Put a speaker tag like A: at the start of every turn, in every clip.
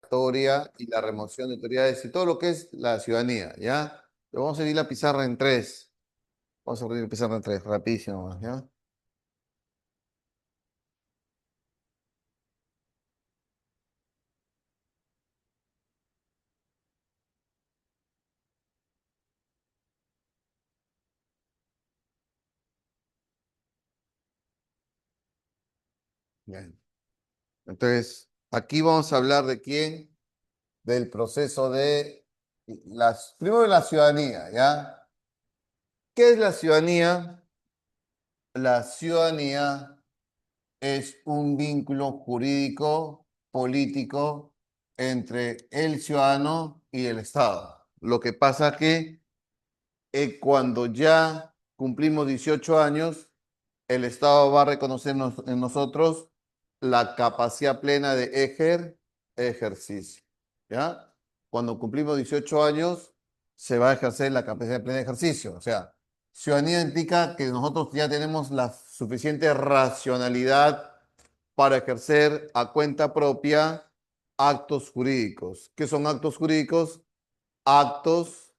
A: revocatoria y la remoción de autoridades y todo lo que es la ciudadanía, ¿ya? Pero vamos a dividir la pizarra en tres. Vamos a abrir la pizarra en tres, rapidísimo, ¿ya? Bien. Entonces, aquí vamos a hablar de quién, del proceso de primero de la ciudadanía, ¿ya? ¿Qué es la ciudadanía? La ciudadanía es un vínculo jurídico, político entre el ciudadano y el Estado. Lo que pasa que cuando ya cumplimos 18 años, el Estado va a reconocer en nosotros la capacidad plena de ejercicio. ¿Ya? Cuando cumplimos 18 años, se va a ejercer la capacidad plena de ejercicio. O sea, ciudadanía implica que nosotros ya tenemos la suficiente racionalidad para ejercer a cuenta propia actos jurídicos. ¿Qué son actos jurídicos? Actos,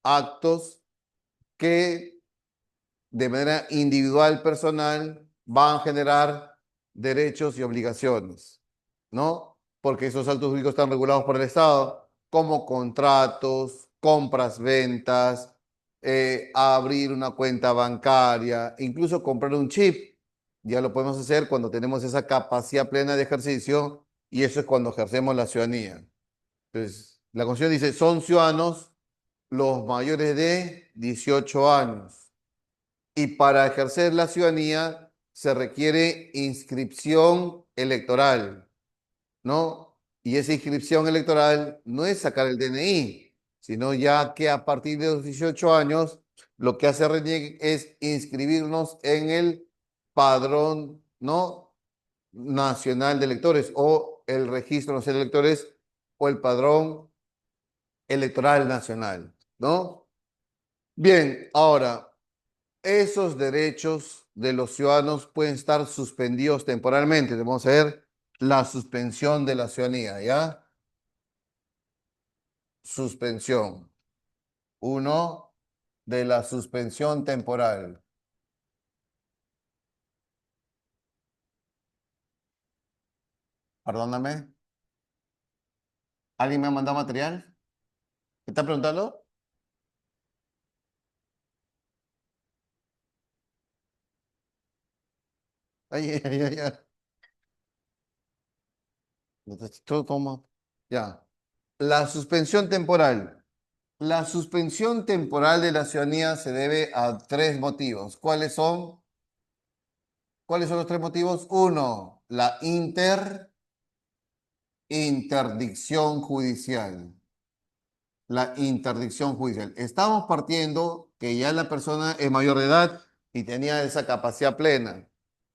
A: actos que de manera individual, personal, van a generar derechos y obligaciones, ¿no? Porque esos actos jurídicos están regulados por el Estado, como contratos, compras, ventas, abrir una cuenta bancaria, incluso comprar un chip. Ya lo podemos hacer cuando tenemos esa capacidad plena de ejercicio y eso es cuando ejercemos la ciudadanía. Entonces, la Constitución dice, son ciudadanos los mayores de 18 años. Y para ejercer la ciudadanía se requiere inscripción electoral, ¿no? Y esa inscripción electoral no es sacar el DNI, sino ya que a partir de los 18 años lo que hace RENIEC es inscribirnos en el padrón, ¿no? Nacional de electores o el registro nacional de electores o el padrón electoral nacional, ¿no? Bien, ahora, esos derechos de los ciudadanos pueden estar suspendidos temporalmente. Vamos a ver la suspensión de la ciudadanía, ¿ya? Suspensión. Uno, de la suspensión temporal. Perdóname. ¿Alguien me ha mandado material? ¿Me está preguntando? Ay, ay, ay, ay. Todo toma. Ya. La suspensión temporal. La suspensión temporal de la ciudadanía se debe a tres motivos. ¿Cuáles son los tres motivos? Uno, la interdicción judicial. La interdicción judicial. Estamos partiendo que ya la persona es mayor de edad y tenía esa capacidad plena.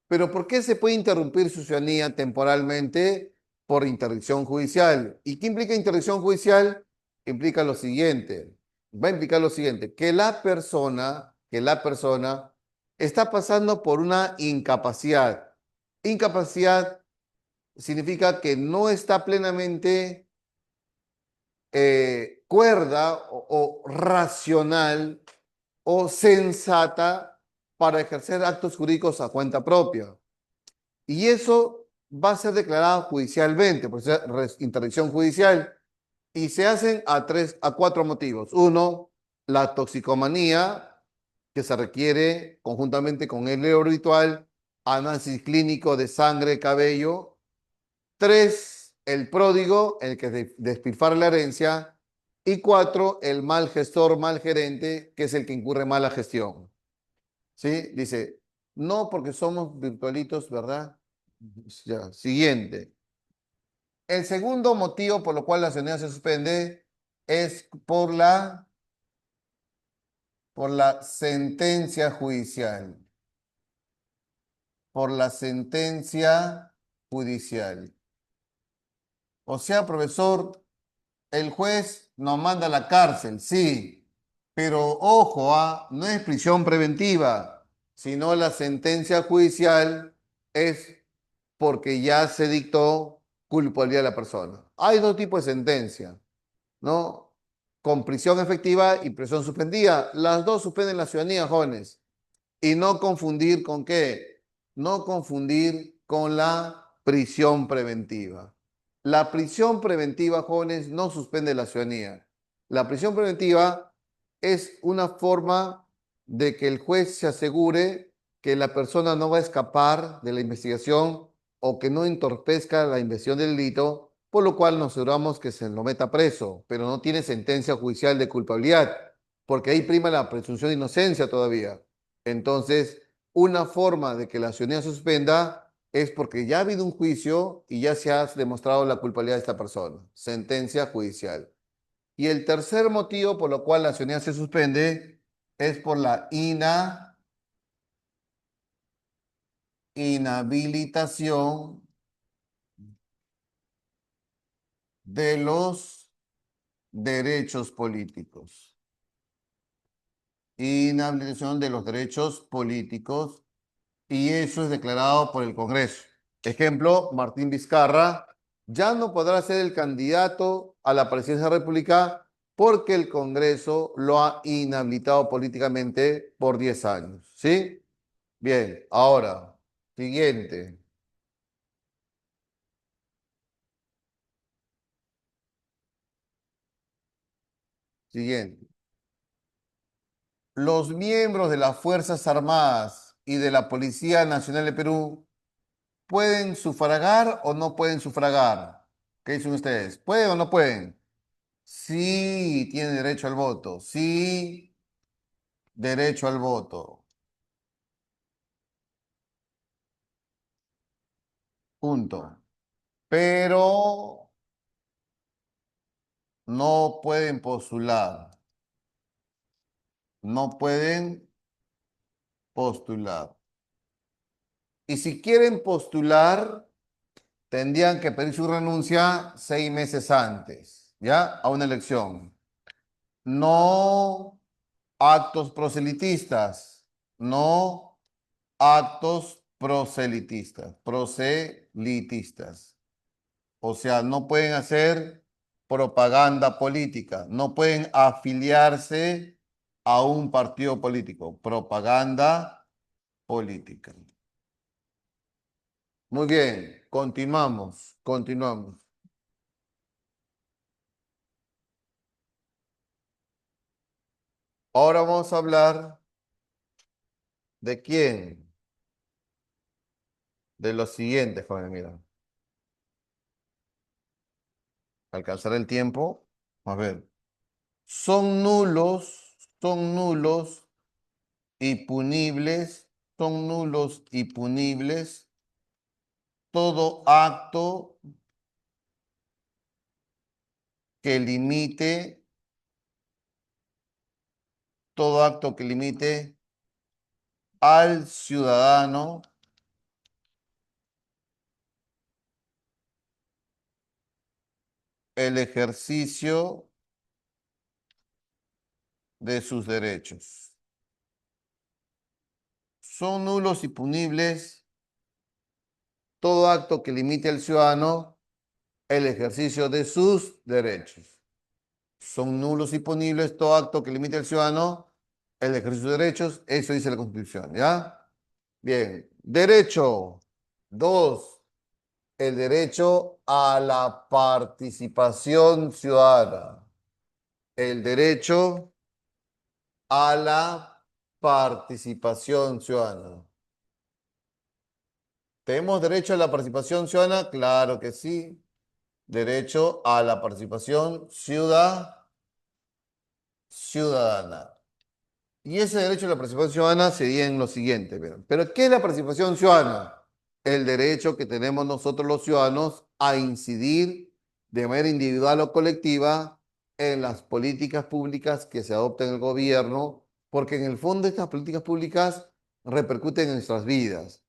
A: Pero ¿por qué se puede interrumpir su ciudadanía temporalmente? Por interdicción judicial. ¿Y qué implica interdicción judicial? Implica lo siguiente. Va a implicar lo siguiente, que la persona está pasando por una incapacidad. Incapacidad significa que no está plenamente cuerda o racional o sensata para ejercer actos jurídicos a cuenta propia. Y eso va a ser declarado judicialmente, por ser interdicción judicial, y se hacen a cuatro motivos. Uno, la toxicomanía, que se requiere conjuntamente con el habitual, análisis clínico de sangre, cabello. Tres, el pródigo, el que despilfarra la herencia. Y cuatro, el mal gestor, mal gerente, que es el que incurre en mala gestión. ¿Sí? Dice, no porque somos virtualitos, ¿verdad? Ya, siguiente. El segundo motivo por lo cual la ciudadanía se suspende es por la sentencia judicial. Por la sentencia judicial. O sea, profesor, el juez nos manda a la cárcel, sí, pero ojo, no es prisión preventiva, sino la sentencia judicial es porque ya se dictó culpabilidad de la persona. Hay dos tipos de sentencia, ¿no? Con prisión efectiva y prisión suspendida. Las dos suspenden la ciudadanía, jóvenes. Y no confundir con qué. No confundir con la prisión preventiva. La prisión preventiva, jóvenes, no suspende la ciudadanía. La prisión preventiva es una forma de que el juez se asegure que la persona no va a escapar de la investigación o que no entorpezca la investigación del delito, por lo cual nos aseguramos que se lo meta preso, pero no tiene sentencia judicial de culpabilidad, porque ahí prima la presunción de inocencia todavía. Entonces, una forma de que la ciudadanía se suspenda es porque ya ha habido un juicio y ya se ha demostrado la culpabilidad de esta persona. Sentencia judicial. Y el tercer motivo por lo cual la ciudadanía se suspende es por la inhabilitación de los derechos políticos. Inhabilitación de los derechos políticos, y eso es declarado por el Congreso. Ejemplo, Martín Vizcarra ya no podrá ser el candidato a la presidencia de la República porque el Congreso lo ha inhabilitado políticamente por 10 años. ¿Sí? Bien, ahora, siguiente, siguiente. Los miembros de las Fuerzas Armadas y de la Policía Nacional de Perú pueden sufragar o no pueden sufragar. ¿Qué dicen ustedes? ¿Pueden o no pueden? Sí, tiene derecho al voto. Sí, derecho al voto. Punto. Pero no pueden postular. No pueden postular. Y si quieren postular, tendrían que pedir su renuncia 6 meses antes, ¿ya? A una elección. No actos proselitistas. No actos proselitistas. Proselitistas. O sea, no pueden hacer propaganda política, no pueden afiliarse a un partido político. Propaganda política. Muy bien, continuamos, continuamos. Ahora vamos a hablar de quién, de los siguientes, joven, mira. Alcanzar el tiempo. A ver. Son nulos y punibles, son nulos y punibles todo acto que limite, todo acto que limite al ciudadano el ejercicio de sus derechos. Son nulos y punibles todo acto que limite al ciudadano el ejercicio de sus derechos. Son nulos y punibles todo acto que limite al ciudadano el ejercicio de sus derechos. Eso dice la Constitución, ¿ya? Bien. Derecho. Dos. El derecho a la participación ciudadana. El derecho a la participación ciudadana. ¿Tenemos derecho a la participación ciudadana? Claro que sí. Derecho a la participación ciudadana. Y ese derecho a la participación ciudadana sería en lo siguiente. Vean. ¿Pero qué es la participación ciudadana? El derecho que tenemos nosotros los ciudadanos a incidir de manera individual o colectiva en las políticas públicas que se adopten en el gobierno, porque en el fondo estas políticas públicas repercuten en nuestras vidas.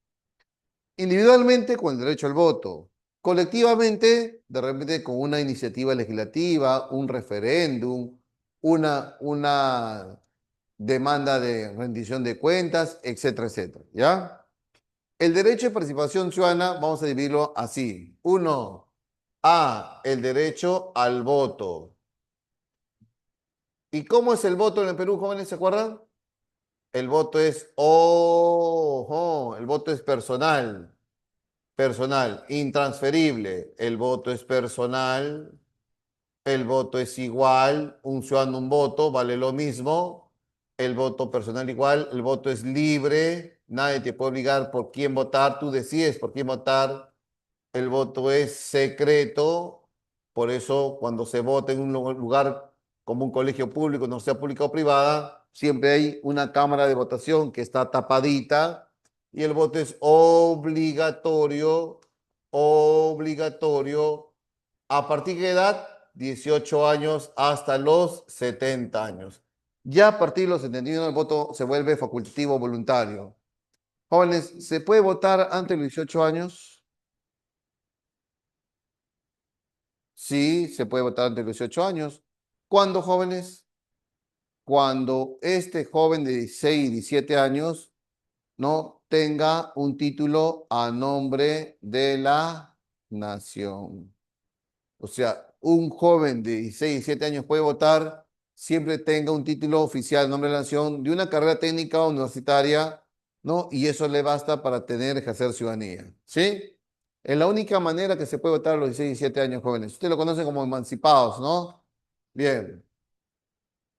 A: Individualmente con el derecho al voto, colectivamente de repente con una iniciativa legislativa, un referéndum, una demanda de rendición de cuentas, etcétera, etcétera, ¿ya? El derecho de participación ciudadana vamos a dividirlo así. Uno, A, el derecho al voto. ¿Y cómo es el voto en el Perú, jóvenes? ¿Se acuerdan? El voto es, ojo, el voto es personal, personal, intransferible. El voto es personal, el voto es igual, un ciudadano, un voto, vale lo mismo. El voto personal igual, el voto es libre, nadie te puede obligar por quién votar, tú decides por quién votar. El voto es secreto, por eso cuando se vota en un lugar como un colegio público, no sea pública o privada, siempre hay una cámara de votación que está tapadita y el voto es obligatorio, obligatorio. ¿A partir de qué edad? 18 años hasta los 70 años. Ya a partir de los 71 el voto se vuelve facultativo voluntario. Jóvenes, ¿se puede votar antes de los 18 años? Sí, se puede votar antes de los 18 años. ¿Cuándo, jóvenes? Cuando este joven de 16 y 17 años no tenga un título a nombre de la nación. O sea, un joven de 16 y 17 años puede votar siempre tenga un título oficial a nombre de la nación de una carrera técnica o universitaria, ¿no? Y eso le basta para tener, ejercer ciudadanía, ¿sí? Es la única manera que se puede votar a los 16 y 17 años jóvenes. Ustedes lo conocen como emancipados, ¿no? Bien.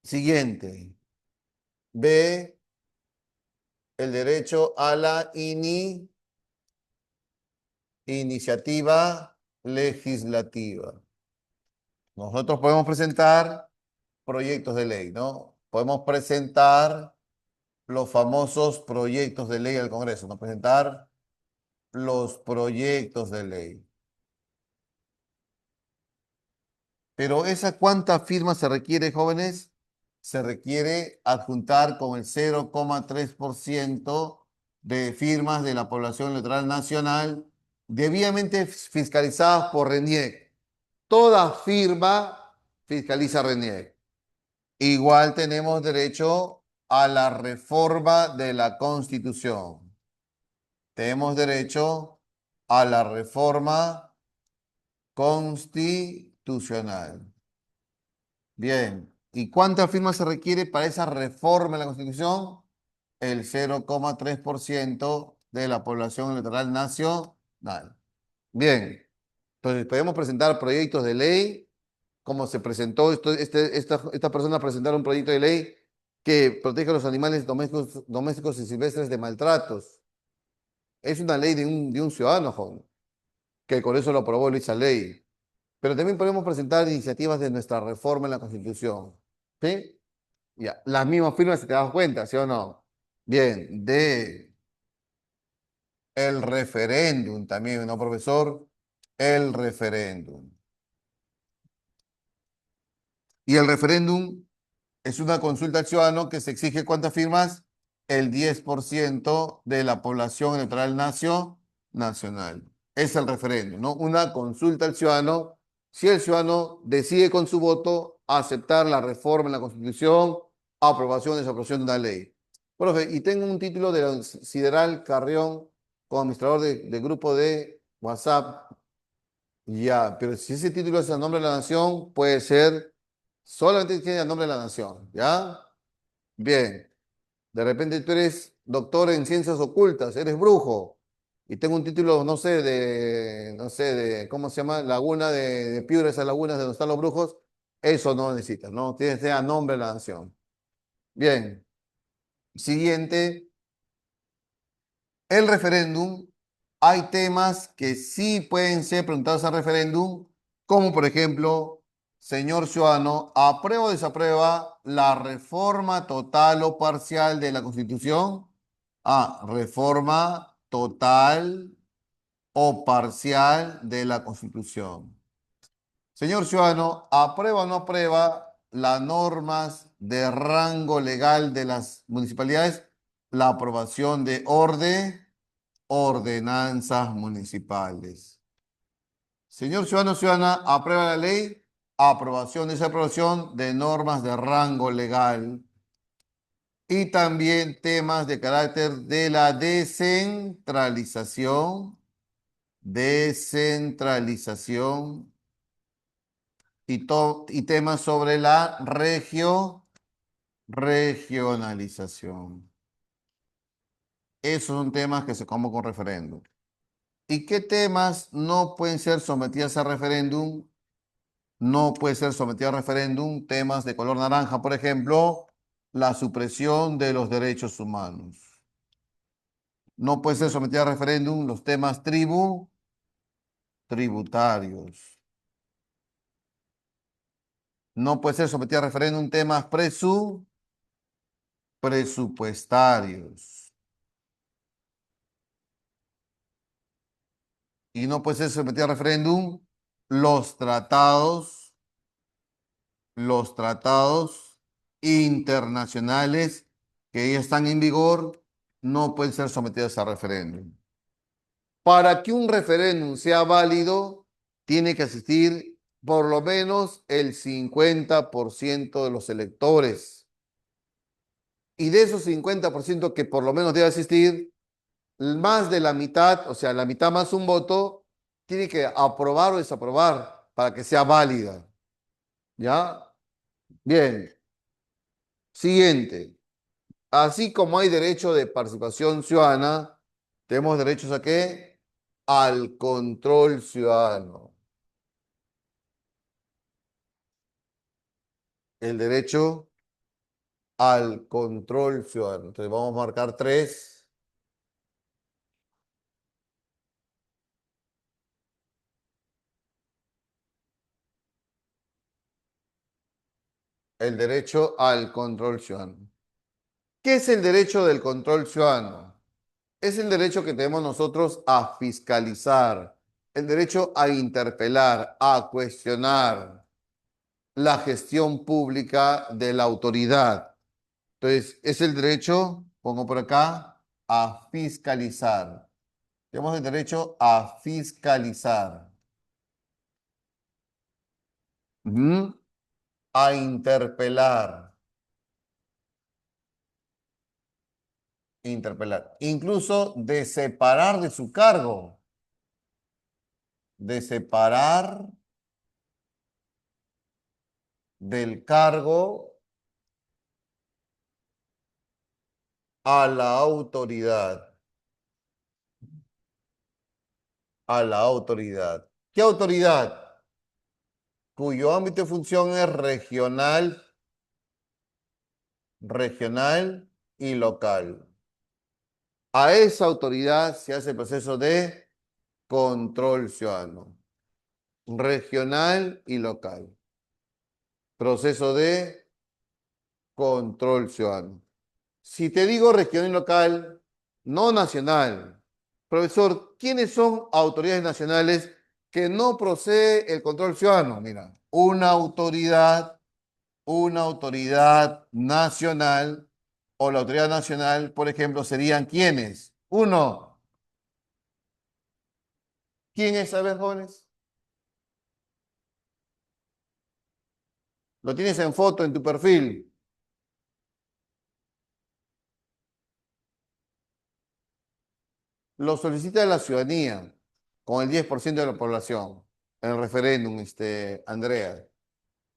A: Siguiente. B, el derecho a la iniciativa legislativa. Nosotros podemos presentar proyectos de ley, ¿no? Podemos presentar los famosos proyectos de ley al Congreso, ¿no? Presentar los proyectos de ley. Pero ¿esa cuántas firmas se requiere, jóvenes? Se requiere adjuntar con el 0,3% de firmas de la población electoral nacional debidamente fiscalizadas por RENIEC. Toda firma fiscaliza RENIEC. Igual tenemos derecho a la reforma de la Constitución. Tenemos derecho a la reforma constitucional. Bien. ¿Y cuántas firmas se requiere para esa reforma de la Constitución? El 0,3% de la población electoral nacional. Bien. Entonces, podemos presentar proyectos de ley, como se presentó, esta persona presentaron un proyecto de ley que protege a los animales domésticos y silvestres de maltratos. Es una ley de un ciudadano, joven, que con eso lo aprobó esa ley. Pero también podemos presentar iniciativas de nuestra reforma en la Constitución. ¿Sí? Ya, las mismas firmas, si te das cuenta, ¿sí o no? Bien, de el referéndum también, ¿no, profesor? El referéndum. Y el referéndum es una consulta al ciudadano que se exige ¿cuántas firmas? El 10% de la población electoral nacional. Es el referéndum, ¿no? Una consulta al ciudadano. Si el ciudadano decide con su voto aceptar la reforma en la Constitución, aprobación o desaprobación de una ley. Profe, y tengo un título de la Sideral Carrión como administrador de grupo de WhatsApp. Ya, pero si ese título es a nombre de la nación, puede ser, solamente tiene a nombre de la nación, ¿ya? Bien, de repente tú eres doctor en ciencias ocultas, eres brujo, y tengo un título, no sé, ¿cómo se llama? Laguna de Piura, esas lagunas de donde están los brujos, eso no necesitas, ¿no? Tienes que ser a nombre de la nación. Bien, siguiente. El referéndum, hay temas que sí pueden ser preguntados al referéndum, como por ejemplo, señor ciudadano, ¿aprueba o desaprueba la reforma total o parcial de la Constitución? A, reforma total o parcial de la Constitución. Señor ciudadano, ¿aprueba o no aprueba las normas de rango legal de las municipalidades? La aprobación de ordenanzas municipales. Señor ciudadano, ciudadana, aprueba la ley. Aprobación, desaprobación de normas de rango legal. Y también temas de carácter de la descentralización. Descentralización. y temas sobre la regionalización. Esos son temas que se comen con referéndum. ¿Y qué temas no pueden ser sometidos a referéndum? No puede ser sometido a referéndum temas de color naranja, por ejemplo, la supresión de los derechos humanos. No puede ser sometido a referéndum los temas tributarios. No puede ser sometido a referéndum temas presupuestarios. Y no puede ser sometido a referéndum los tratados internacionales que ya están en vigor, no pueden ser sometidos a referéndum. Para que un referéndum sea válido, tiene que asistir por lo menos el 50% de los electores. Y de esos 50% que por lo menos debe asistir, más de la mitad, o sea, la mitad más un voto, tiene que aprobar o desaprobar para que sea válida. ¿Ya? Bien. Siguiente. Así como hay derecho de participación ciudadana, tenemos derechos a qué? Al control ciudadano. El derecho al control ciudadano. Entonces vamos a marcar tres. El derecho al control ciudadano. ¿Qué es el derecho del control ciudadano? Es el derecho que tenemos nosotros a fiscalizar, el derecho a interpelar, a cuestionar la gestión pública de la autoridad. Entonces, es el derecho, pongo por acá, a fiscalizar. Tenemos el derecho a fiscalizar. Ujú. A interpelar. Interpelar. Incluso de separar de su cargo. De separar del cargo a la autoridad. A la autoridad. ¿Qué autoridad? Cuyo ámbito de función es regional y local. A esa autoridad se hace el proceso de control ciudadano, regional y local. Proceso de control ciudadano. Si te digo regional y local, no nacional. Profesor, ¿quiénes son autoridades nacionales que no procede el control ciudadano? Mira, una autoridad nacional o la autoridad nacional, por ejemplo, serían ¿quiénes? Uno, ¿quién es? A ver, jóvenes. Lo tienes en foto en tu perfil. Lo solicita la ciudadanía con el 10% de la población en el referéndum, Andrea.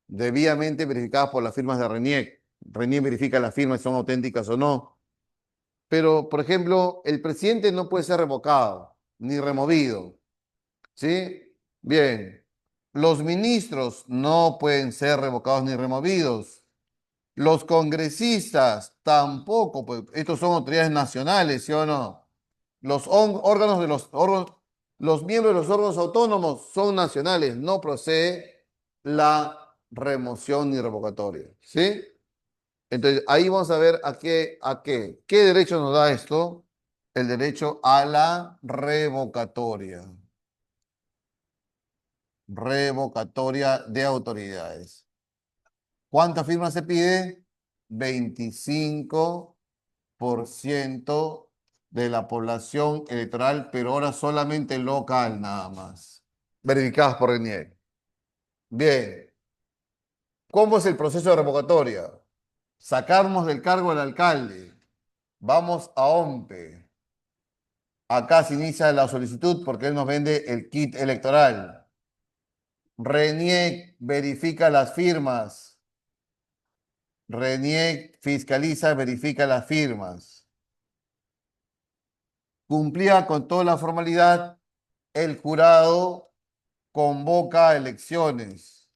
A: Debidamente verificadas por las firmas de RENIEC. RENIEC verifica las firmas si son auténticas o no. Pero, por ejemplo, el presidente no puede ser revocado ni removido. ¿Sí? Bien. Los ministros no pueden ser revocados ni removidos. Los congresistas tampoco, pues estos son autoridades nacionales, ¿sí o no? Órganos de los miembros de los órganos autónomos son nacionales, no procede la remoción ni revocatoria, ¿sí? Entonces, ahí vamos a ver qué derecho nos da esto, el derecho a la revocatoria de autoridades. ¿Cuántas firmas se pide? 25% de la población electoral, pero ahora solamente local nada más. Verificadas por RENIEC. Bien. ¿Cómo es el proceso de revocatoria? Sacarnos del cargo al alcalde. Vamos a OMPE. Acá se inicia la solicitud porque él nos vende el kit electoral. RENIEC verifica las firmas. RENIEC fiscaliza, verifica las firmas. Cumplía con toda la formalidad, el jurado convoca elecciones.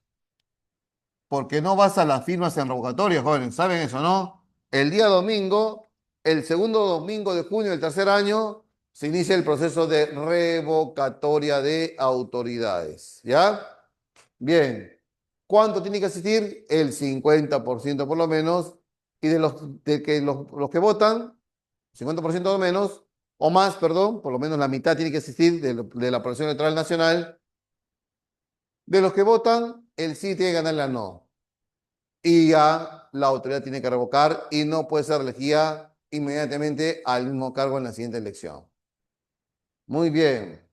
A: Porque no vas a las firmas en revocatoria, jóvenes, ¿saben eso, no? El día domingo, el segundo domingo de junio del tercer año, se inicia el proceso de revocatoria de autoridades, ¿ya? Bien. ¿Cuánto tiene que asistir? El 50% por lo menos. Y los que votan, 50% o menos, o más, perdón, por lo menos la mitad tiene que asistir de la población electoral nacional. De los que votan, el sí tiene que ganar la no. Y ya la autoridad tiene que revocar y no puede ser elegida inmediatamente al mismo cargo en la siguiente elección. Muy bien.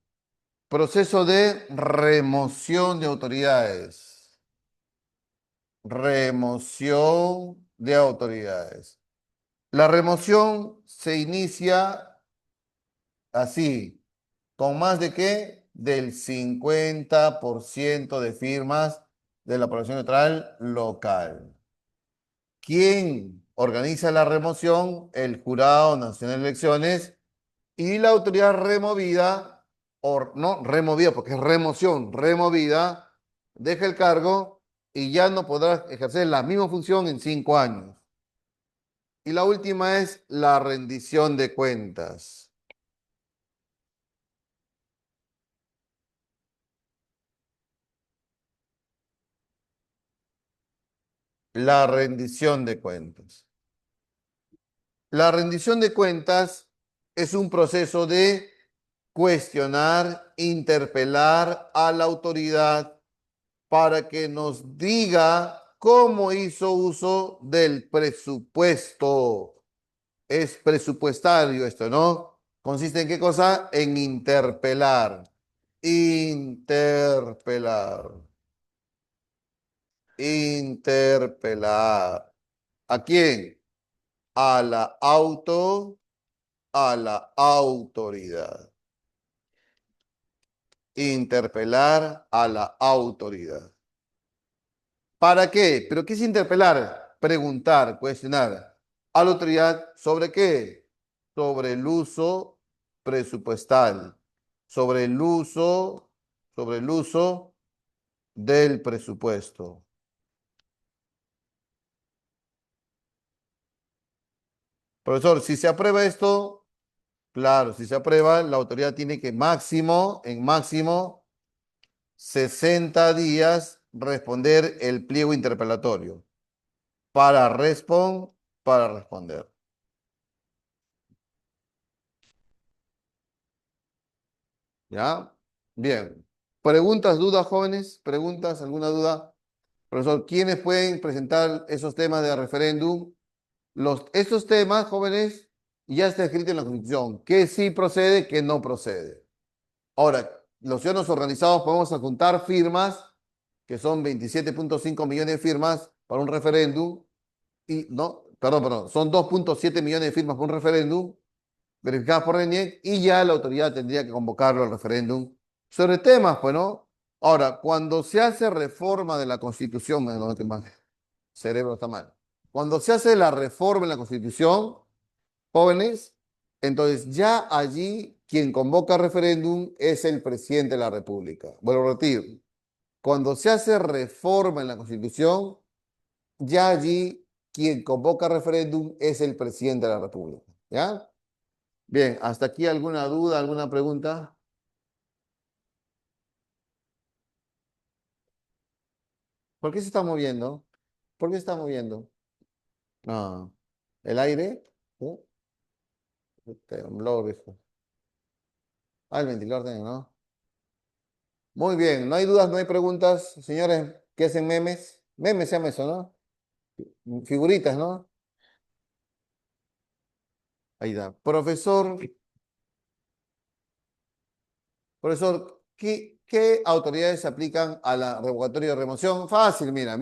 A: Proceso de remoción de autoridades. Remoción de autoridades. La remoción se inicia así, con más de qué? Del 50% de firmas de la población electoral local. ¿Quién organiza la remoción? El Jurado Nacional de Elecciones y la autoridad removida, o no removida porque es remoción, removida, deja el cargo y ya no podrá ejercer la misma función en 5 años. Y la última es la rendición de cuentas. La rendición de cuentas. La rendición de cuentas es un proceso de cuestionar, interpelar a la autoridad para que nos diga cómo hizo uso del presupuesto. Es presupuestario esto, ¿no? ¿Consiste en qué cosa? En interpelar. Interpelar. Interpelar. ¿A quién? A la autoridad. Interpelar a la autoridad. ¿Para qué? ¿Pero qué es interpelar? Preguntar, cuestionar a la autoridad sobre qué? Sobre el uso presupuestal, sobre el uso del presupuesto. Profesor, si se aprueba esto, claro, si se aprueba, la autoridad tiene que en máximo, 60 días responder el pliego interpelatorio para, para responder. ¿Ya? Bien. ¿Preguntas, dudas, jóvenes? ¿Preguntas, alguna duda? Profesor, ¿quiénes pueden presentar esos temas de referéndum? Estos temas, jóvenes, ya está escrito en la Constitución. ¿Qué sí procede, qué no procede? Ahora, los ciudadanos organizados podemos adjuntar firmas, que son 27.5 millones de firmas para un referéndum, y no, perdón, son 2.7 millones de firmas para un referéndum, verificadas por RENIEC, y ya la autoridad tendría que convocarlo al referéndum sobre temas, pues, ¿no? Ahora, cuando se hace reforma de la Constitución, no, cerebro está mal. Cuando se hace la reforma en la Constitución, jóvenes, entonces ya allí quien convoca referéndum es el presidente de la República. Vuelvo a repetir, cuando se hace reforma en la Constitución, ya allí quien convoca referéndum es el presidente de la República. ¿Ya? Bien, ¿hasta aquí alguna duda, alguna pregunta? ¿Por qué se está moviendo? ¿Por qué se está moviendo? Ah, ¿el aire? ¿Sí? Temblor, viejo. Ah, el ventilador también, ¿no? Muy bien, no hay dudas, no hay preguntas. Señores, ¿qué hacen memes? Memes se llama eso, ¿no? Figuritas, ¿no? Ahí está. Profesor, ¿qué autoridades se aplican a la revocatoria de remoción? Fácil, mira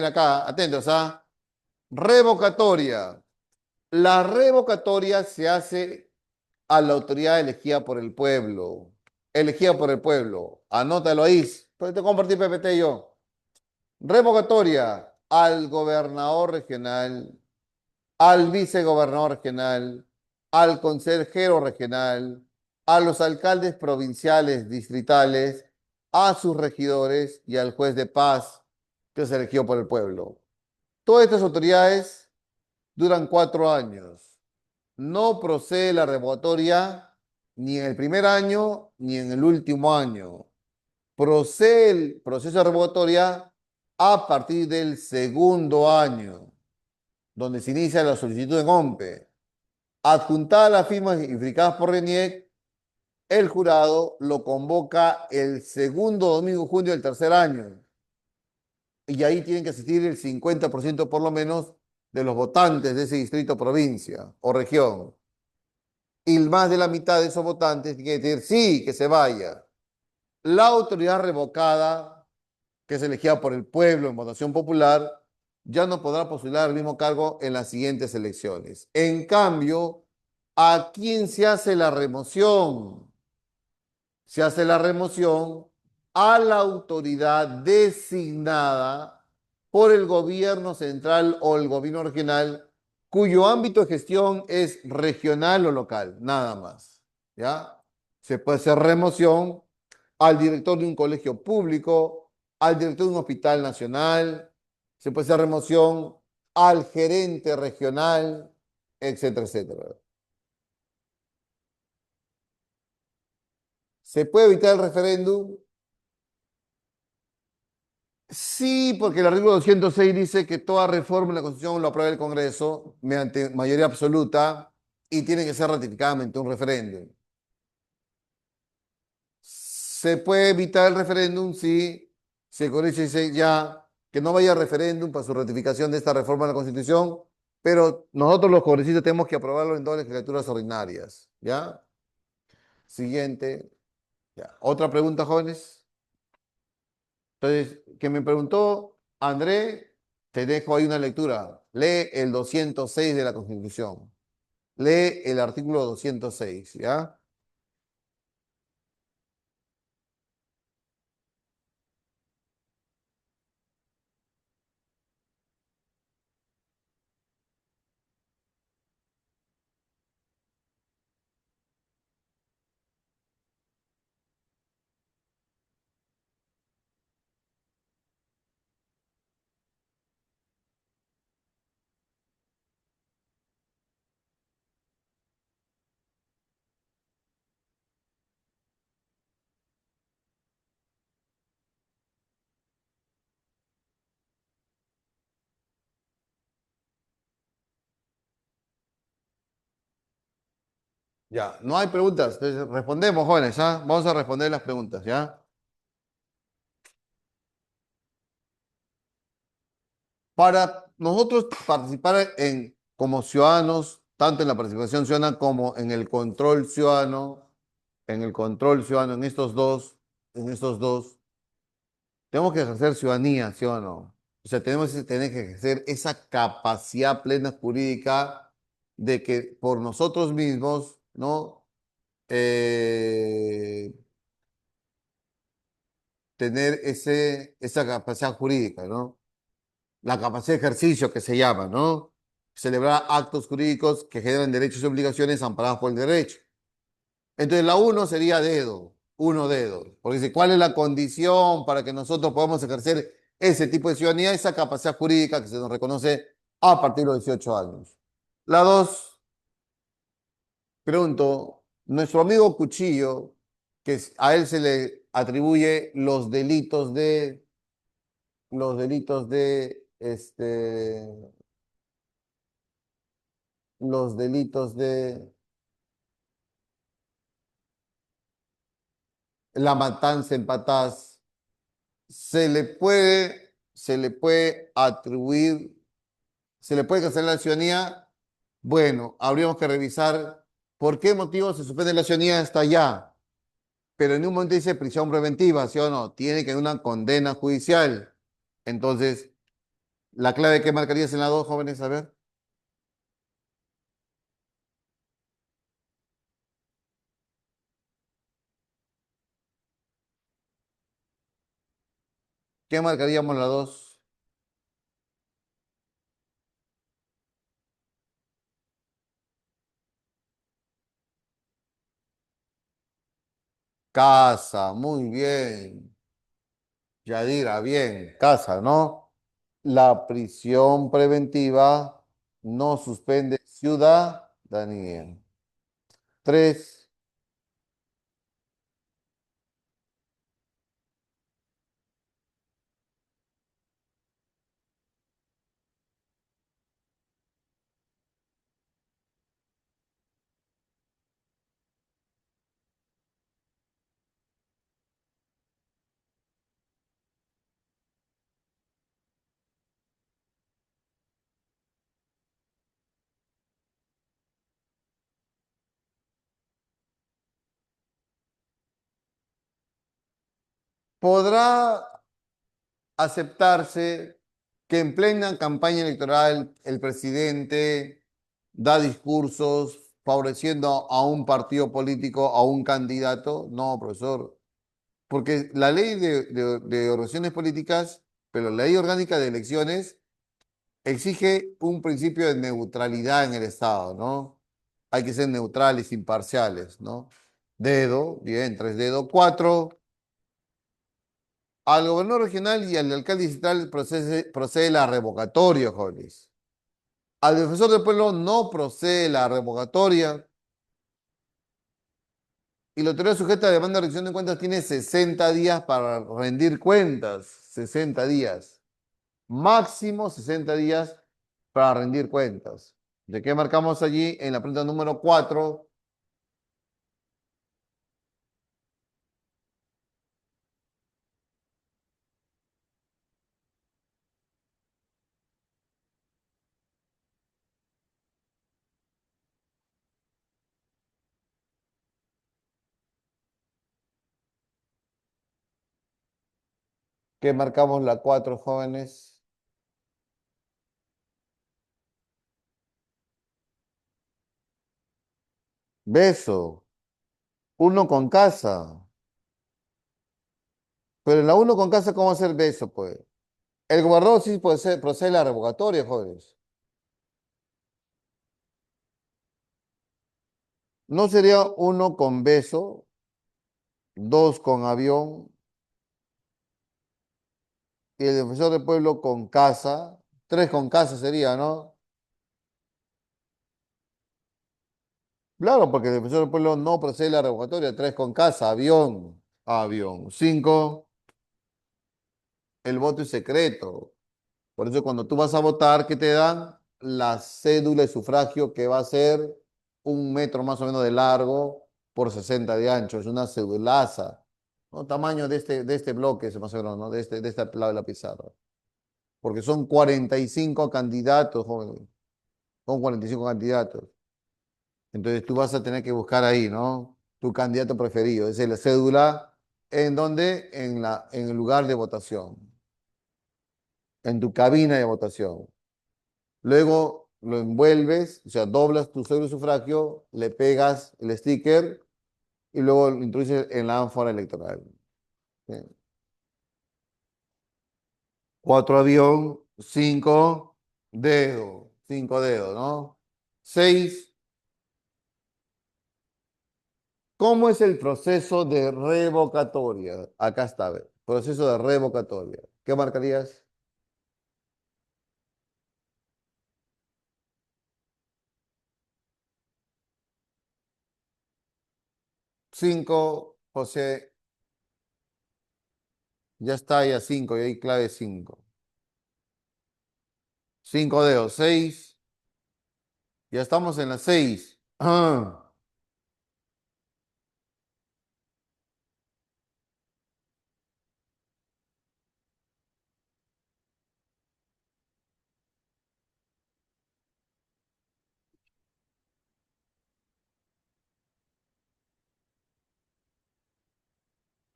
A: acá, atentos, ¿ah? Revocatoria. La revocatoria se hace a la autoridad elegida por el pueblo. Elegida por el pueblo. Anótalo ahí. Pues te compartí PPT yo. Revocatoria al gobernador regional, al vicegobernador regional, al consejero regional, a los alcaldes provinciales, distritales, a sus regidores y al juez de paz que se eligió por el pueblo. Todas estas autoridades duran 4 años. No procede la revocatoria ni en el primer año ni en el último año. Procede el proceso de revocatoria a partir del segundo año, donde se inicia la solicitud en OMPE. Adjuntada las firmas verificadas por RENIEC, el jurado lo convoca el segundo domingo de junio del tercer año. Y ahí tienen que asistir el 50% por lo menos de los votantes de ese distrito, provincia o región. Y más de la mitad de esos votantes tienen que decir sí, que se vaya. La autoridad revocada, que es elegida por el pueblo en votación popular, ya no podrá postular el mismo cargo en las siguientes elecciones. En cambio, ¿a quién se hace la remoción? Se hace la remoción a la autoridad designada por el gobierno central o el gobierno regional cuyo ámbito de gestión es regional o local, nada más. ¿Ya? Se puede hacer remoción al director de un colegio público, al director de un hospital nacional, se puede hacer remoción al gerente regional, etcétera, etcétera. ¿Se puede evitar el referéndum? Sí, porque el artículo 206 dice que toda reforma en la Constitución lo aprueba el Congreso mediante mayoría absoluta y tiene que ser ratificada mediante un referéndum. Se puede evitar el referéndum si se corrige y dice ya que no vaya referéndum para su ratificación de esta reforma de la Constitución, pero nosotros los congresistas tenemos que aprobarlo en 2 legislaturas ordinarias. ¿Ya? Siguiente. Ya. ¿Otra pregunta, jóvenes? Entonces, que me preguntó André, te dejo ahí una lectura. Lee el 206 de la Constitución. Lee el artículo 206, ¿ya? Ya, no hay preguntas. Entonces, respondemos, jóvenes, ¿ya? Vamos a responder las preguntas, ¿ya? Para nosotros participar como ciudadanos, tanto en la participación ciudadana como en el control ciudadano, en estos dos, tenemos que ejercer ciudadanía, ¿sí o no? O sea, tenemos que tener que ejercer esa capacidad plena jurídica de que por nosotros mismos, ¿no? Eh, tener esa capacidad jurídica, ¿no? La capacidad de ejercicio que se llama, ¿no? Celebrar actos jurídicos que generan derechos y obligaciones amparados por el derecho. Entonces, la uno sería uno dedo. Porque dice, ¿cuál es la condición para que nosotros podamos ejercer ese tipo de ciudadanía, esa capacidad jurídica que se nos reconoce a partir de los 18 años? La dos, pregunto, nuestro amigo Cuchillo, a él se le atribuye los delitos de la matanza en Patás, se le puede atribuir, se le puede cancelar la ciudadanía. Bueno, habríamos que revisar por qué motivo se suspende la ciudadanía hasta allá. Pero en un momento dice prisión preventiva, ¿sí o no? Tiene que haber una condena judicial. Entonces, la clave que marcarías en la dos, jóvenes, a ver. ¿Qué marcaríamos la dos? Casa, muy bien. Yadira, bien. Casa, ¿no? La prisión preventiva no suspende ciudadanía. Tres, ¿podrá aceptarse que en plena campaña electoral el presidente da discursos favoreciendo a un partido político, a un candidato? No, profesor, porque la ley de organizaciones políticas, pero la ley orgánica de elecciones exige un principio de neutralidad en el Estado, ¿no? Hay que ser neutrales, imparciales, ¿no? Dedo, bien, tres dedos, cuatro. Al gobernador regional y al alcalde distrital procede la revocatoria, jóvenes. Al defensor del pueblo no procede la revocatoria y la autoridad sujeta a demanda de rendición de cuentas tiene 60 días para rendir cuentas. 60 días. Máximo 60 días para rendir cuentas. ¿De qué marcamos allí en la pregunta número 4? ¿Qué marcamos la 4, jóvenes? Beso. Uno con casa. Pero en la uno con casa, ¿cómo hacer beso, pues? El gobernador sí procede a la revocatoria, jóvenes. ¿No sería uno con beso, dos con avión y el defensor del pueblo con casa? Tres con casa sería, ¿no? Claro, porque el defensor del pueblo no procede a la revocatoria. Tres con casa, avión, avión. Cinco, el voto es secreto. Por eso cuando tú vas a votar, ¿qué te dan? La cédula de sufragio que va a ser 1 metro más o menos de largo por 60 de ancho. Es una cedulaza, ¿no? Tamaño de este bloque, más o menos, ¿no? De este lado de la pizarra. Porque son 45 candidatos, joven. Son 45 candidatos. Entonces tú vas a tener que buscar ahí, ¿no? Tu candidato preferido. Esa es la cédula. ¿En dónde? En el lugar de votación. En tu cabina de votación. Luego lo envuelves, o sea, doblas tu cédula de sufragio, le pegas el sticker y luego lo introduces en la ánfora electoral. ¿Sí? Cuatro avión, cinco dedos, ¿no? Seis, ¿cómo es el proceso de revocatoria? Acá está, ve, proceso de revocatoria. ¿Qué marcarías? Cinco, José, ya está ya cinco, y ahí clave cinco. Cinco dedos, seis, ya estamos en las seis.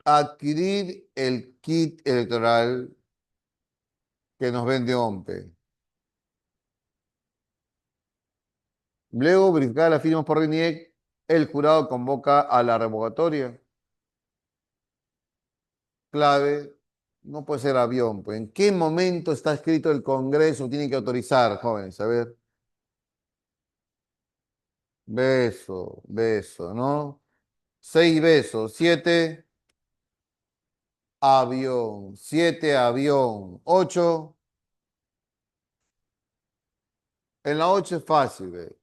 A: Adquirir el kit electoral que nos vende OMPE. Luego, verificar las firmas por RENIEC, el jurado convoca a la revocatoria. Clave. No puede ser avión. Pues, ¿en qué momento está escrito el Congreso? Tiene que autorizar, jóvenes. A ver. Beso, ¿no? 6 besos. 7, avión. 7, avión. 8, en la 8 es fácil, ve.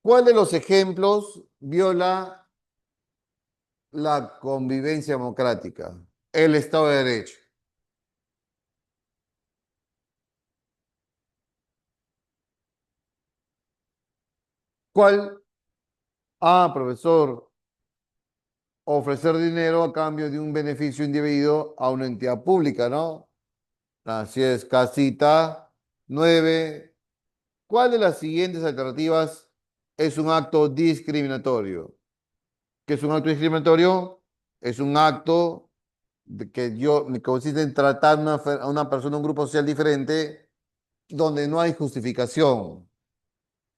A: ¿Cuál de los ejemplos viola la convivencia democrática? El Estado de Derecho. ¿Cuál? Ah, profesor, ofrecer dinero a cambio de un beneficio indebido a una entidad pública, ¿no? Así es, casita. 9. ¿Cuál de las siguientes alternativas es un acto discriminatorio? ¿Qué es un acto discriminatorio? Es un acto que consiste en tratar a una persona, un grupo social diferente, donde no hay justificación.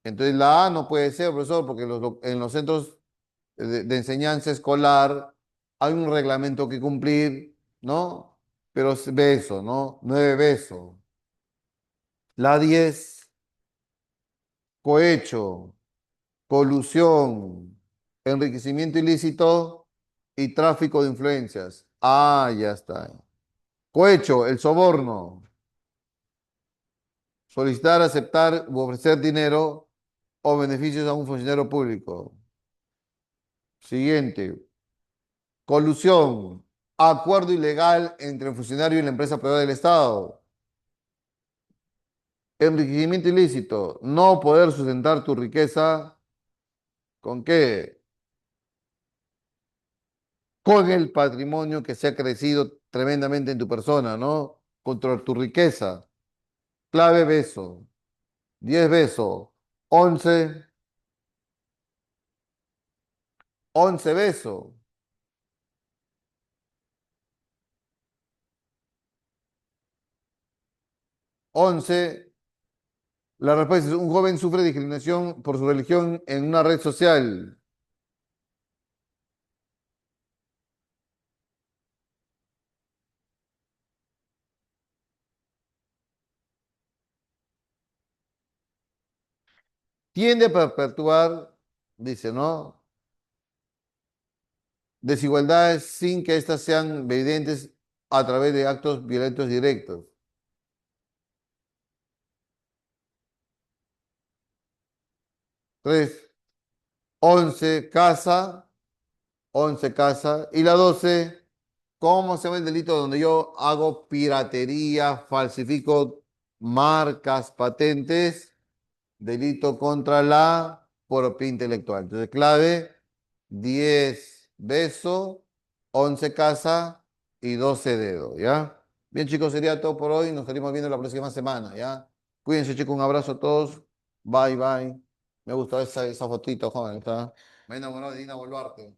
A: Entonces la A no puede ser, profesor, porque en los centros de enseñanza escolar hay un reglamento que cumplir, ¿no? Pero es beso, ¿no? 9 besos. La 10, cohecho, colusión, enriquecimiento ilícito y tráfico de influencias. Ah, ya está. Cohecho, el soborno. Solicitar, aceptar u ofrecer dinero o beneficios a un funcionario público. Siguiente. Colusión. Acuerdo ilegal entre el funcionario y la empresa privada del Estado. Enriquecimiento ilícito. No poder sustentar tu riqueza. ¿Con qué? Con el patrimonio que se ha crecido tremendamente en tu persona, ¿no? Contra tu riqueza. Clave beso. 10 besos. 11. 11 besos. 11. La respuesta es: un joven sufre discriminación por su religión en una red social. Tiende a perpetuar, dice, ¿no? Desigualdades sin que éstas sean evidentes a través de actos violentos directos. 3. 11 casa. 11 casa. Y la 12, ¿cómo se llama el delito donde yo hago piratería, falsifico marcas, patentes? Delito contra la propiedad intelectual. Entonces, clave: 10 besos, 11 casa y 12 dedos, ¿ya? Bien, chicos, sería todo por hoy. Nos estaremos viendo la próxima semana, ¿ya? Cuídense, chicos. Un abrazo a todos. Bye, bye. Me gustó esa fotito, joven. ¿Está? Me enamoró de Dina Boluarte.